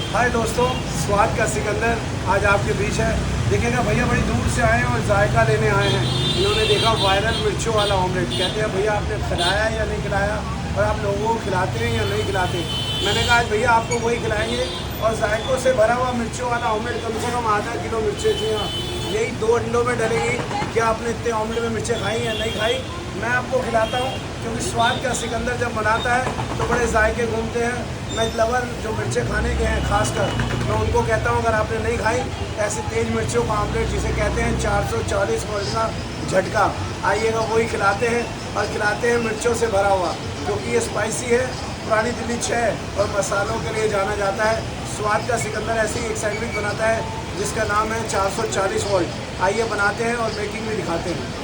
हाय दोस्तों, स्वाद का सिकंदर आज आपके बीच है। देखिएगा भैया बड़ी दूर से आए हैं और जायका लेने आए हैं। इन्होंने देखा वायरल मिर्चों वाला ऑमलेट, कहते हैं भैया आपने खिलाया या नहीं खिलाया और आप लोगों को खिलाते हैं या नहीं खिलाते। मैंने कहा आज भैया आपको वही खिलाएंगे और जायकों से भरा हुआ मिर्चों वाला ऑमलेट, कम से कम आधा किलो मिर्चें थी। हाँ, यही 2 अंडों में डलेगी। क्या आपने इतने ऑमलेट में मिर्चें खाई या नहीं खाई, मैं आपको खिलाता हूँ। क्योंकि स्वाद का सिकंदर जब बनाता है तो बड़े जायके घूमते हैं। मैं लवर जो मिर्चें खाने के हैं खासकर, मैं उनको कहता हूँ अगर आपने नहीं खाई ऐसे तेज़ मिर्चों का ऑमलेट जिसे कहते हैं 440 वोल्ट का झटका, आइएगा वही खिलाते हैं। और खिलाते हैं मिर्चों से भरा हुआ, क्योंकि ये स्पाइसी है। पुरानी दिल्ली 6 और मसालों के लिए जाना जाता है। स्वाद का सिकंदर ऐसे ही एक सैंडविच बनाता है जिसका नाम है 440 वोल्ट। आइए बनाते हैं और मेकिंग भी दिखाते हैं।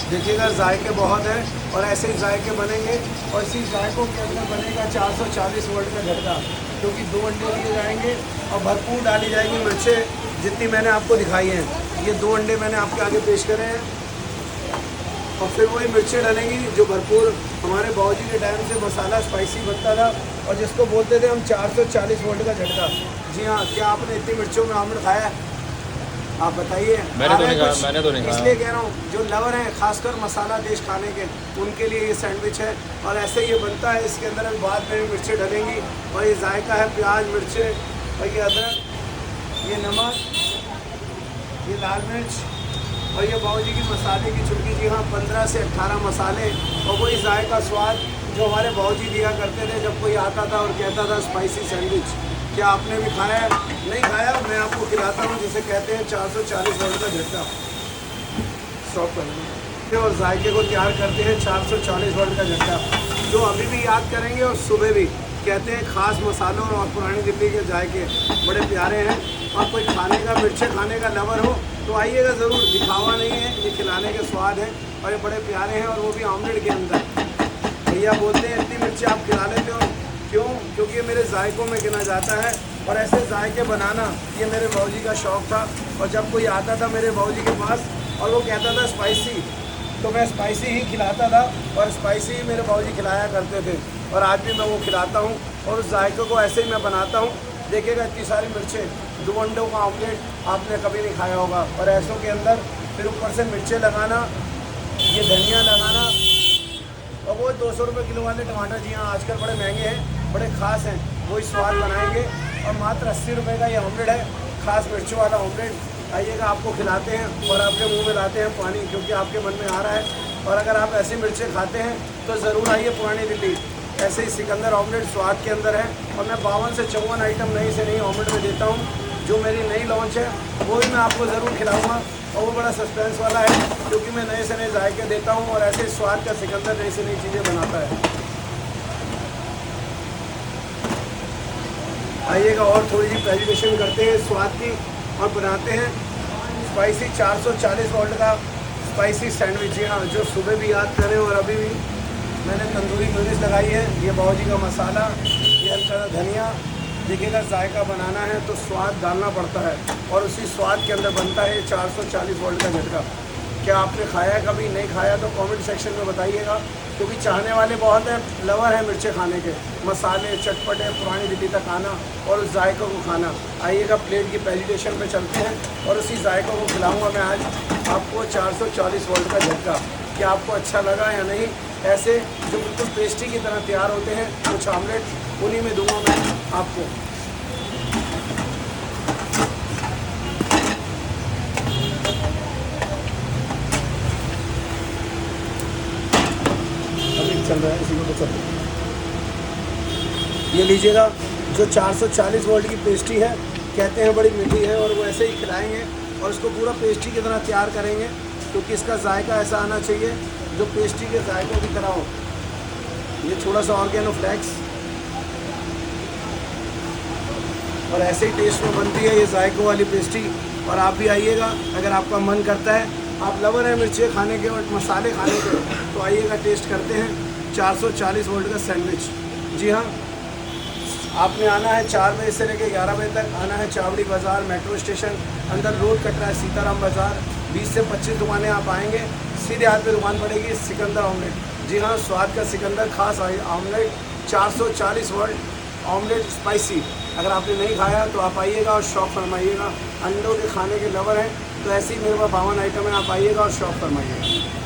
देखिएगा जायके बहुत हैं और ऐसे ही जायके बनेंगे और इसी जायकों के अंदर बनेगा 440 वोल्ट का झटका, क्योंकि 2 अंडे लिए जाएंगे और भरपूर डाली जाएगी मिर्चें जितनी मैंने आपको दिखाई हैं। ये 2 अंडे मैंने आपके आगे पेश करे हैं और फिर वही मिर्चें डलेंगी जो भरपूर हमारे बाबूजी के टाइम से मसाला स्पाइसी बनता था और जिसको बोलते थे हम 440 वोल्ट का झटका। जी हाँ, क्या आपने इतनी मिर्चों में ऑमलेट खाया है? आप बताइए। मैंने तो नहीं खाया। इसलिए कह रहा हूँ जो लवर हैं खासकर मसाला देश खाने के, उनके लिए ये सैंडविच है और ऐसे ये बनता है। इसके अंदर अभी बाद में मिर्चें डलेंगी और ये जायका है प्याज, मिर्चें और ये अदरक, ये नमक, ये लाल मिर्च और ये बाबूजी की मसाले की चुटकी। जी हाँ, 15 से 18 मसाले और वही जायका स्वाद जो हमारे बाबूजी दिया करते थे जब कोई आता था और कहता था स्पाइसी सैंडविच। क्या आपने भी खाया है? नहीं खाया, मैं आपको खिलाता हूँ जिसे कहते हैं 440 वोल्ट का झटका। स्टॉप करना और जायके को तैयार करते हैं 440 वोल्ट का झटका, जो अभी भी याद करेंगे और सुबह भी कहते हैं। खास मसालों और पुरानी दिल्ली के जायके बड़े प्यारे हैं। और कोई खाने का मिर्चें खाने का लवर हो तो आइएगा ज़रूर। दिखावा नहीं है, ये खिलाने के स्वाद है और ये बड़े प्यारे हैं और वो भी ऑमलेट के अंदर। भैया बोलते हैं इतनी मिर्चें आप खिला लेते हो क्यों? क्योंकि ये मेरे जायकों में गिना जाता है और ऐसे जायके बनाना ये मेरे बाबूजी का शौक़ था। और जब कोई आता था मेरे बाबूजी के पास और वो कहता था स्पाइसी, तो मैं स्पाइसी ही खिलाता था और स्पाइसी ही मेरे बाबूजी खिलाया करते थे और आज भी मैं वो खिलाता हूँ और उस जायके को ऐसे ही मैं बनाता हूँ। देखिएगा इतनी सारी मिर्चें, 2 अंडों का ऑमलेट आपने कभी नहीं खाया होगा। और ऐसों के अंदर फिर ऊपर से मिर्चें लगाना, ये धनिया लगाना और वो 200 रुपये किलो वाले टमाटर। जी हाँ, आजकल बड़े महंगे हैं, बड़े ख़ास हैं, वही स्वाद बनाएंगे। और मात्र 80 रुपये का ये ऑमलेट है, ख़ास मिर्चों वाला ऑमलेट। आइएगा, आपको खिलाते हैं और आपके मुंह में लाते हैं पानी, क्योंकि आपके मन में आ रहा है। और अगर आप ऐसी मिर्चें खाते हैं तो ज़रूर आइए पुरानी दिल्ली। ऐसे ही सिकंदर ऑमलेट स्वाद के अंदर है और मैं 52 से 54 आइटम नई से नई ऑमलेट में देता हूँ। जो मेरी नई लॉन्च है वो भी मैं आपको ज़रूर खिलाऊँगा और वो बड़ा सस्पेंस वाला है, क्योंकि मैं नए से नए जायके देता हूँ और ऐसे स्वाद का सिकंदर नई से नई चीज़ें बनाता है। आइएगा और थोड़ी सी प्रेजेंटेशन करते हैं स्वाद की और बनाते हैं स्पाइसी 440 वोल्ट का स्पाइसी सैंडविच। जी हाँ, जो सुबह भी याद करें और अभी भी मैंने तंदूरी मिर्च लगाई है, ये बाबूजी का मसाला, ये हल्का धनिया। देखिएगा जायका बनाना है तो स्वाद डालना पड़ता है और उसी स्वाद के अंदर बनता है 440 वोल्ट का झटका। क्या आपने खाया कभी? नहीं खाया तो कमेंट सेक्शन में बताइएगा, क्योंकि चाहने वाले बहुत हैं, लवर हैं मिर्चें खाने के, मसाले चटपटे पुरानी दिल्ली तक आना और उस जायकों को खाना। आइएगा प्लेट की प्रेजेंटेशन पे चलते हैं और उसी जायकों को खिलाऊंगा मैं आज आपको 440 वोल्ट का झटका। क्या आपको अच्छा लगा या नहीं? ऐसे जो बिल्कुल पेस्ट्री की तरह तैयार होते हैं कुछ ऑमलेट, उन्हीं में दूंगा मैं आपको। चल रहा है इसी को तो चल रहा है। ये लीजिएगा, जो 440 वोल्ट की पेस्ट्री है, कहते हैं बड़ी मीठी है और वो ऐसे ही खिलाएंगे और इसको पूरा पेस्ट्री की तरह तैयार करेंगे, क्योंकि इसका जायका ऐसा आना चाहिए जो पेस्ट्री के जायकों की तरह हो। ये थोड़ा सा ऑर्गेनो फ्लेक्स और ऐसे ही टेस्ट में बनती है ये जायकों वाली पेस्ट्री। और आप भी आइएगा, अगर आपका मन करता है, आप लवर हैं मिर्चें खाने के और मसाले खाने के, तो आइएगा टेस्ट करते हैं 440 वोल्ट का सैंडविच। जी हाँ, आपने आना है 4 बजे से लेकर 11 बजे तक आना है। चावड़ी बाज़ार मेट्रो स्टेशन, अंदर रोड कट रहा है सीताराम बाज़ार, 20 से 25 दुकानें आप आएंगे, सीधे हाथ पे दुकान पड़ेगी सिकंदर ऑमलेट। जी हाँ, स्वाद का सिकंदर खास ऑमलेट, 440 वर्ड ऑमलेट स्पाइसी। अगर आपने नहीं खाया तो आप आइएगा और शौक फरमाइएगा। अंडों के खाने के लवर हैं तो ऐसे ही मेरे पास 52 आइटम है, आप आइएगा और शौक फरमाइएगा।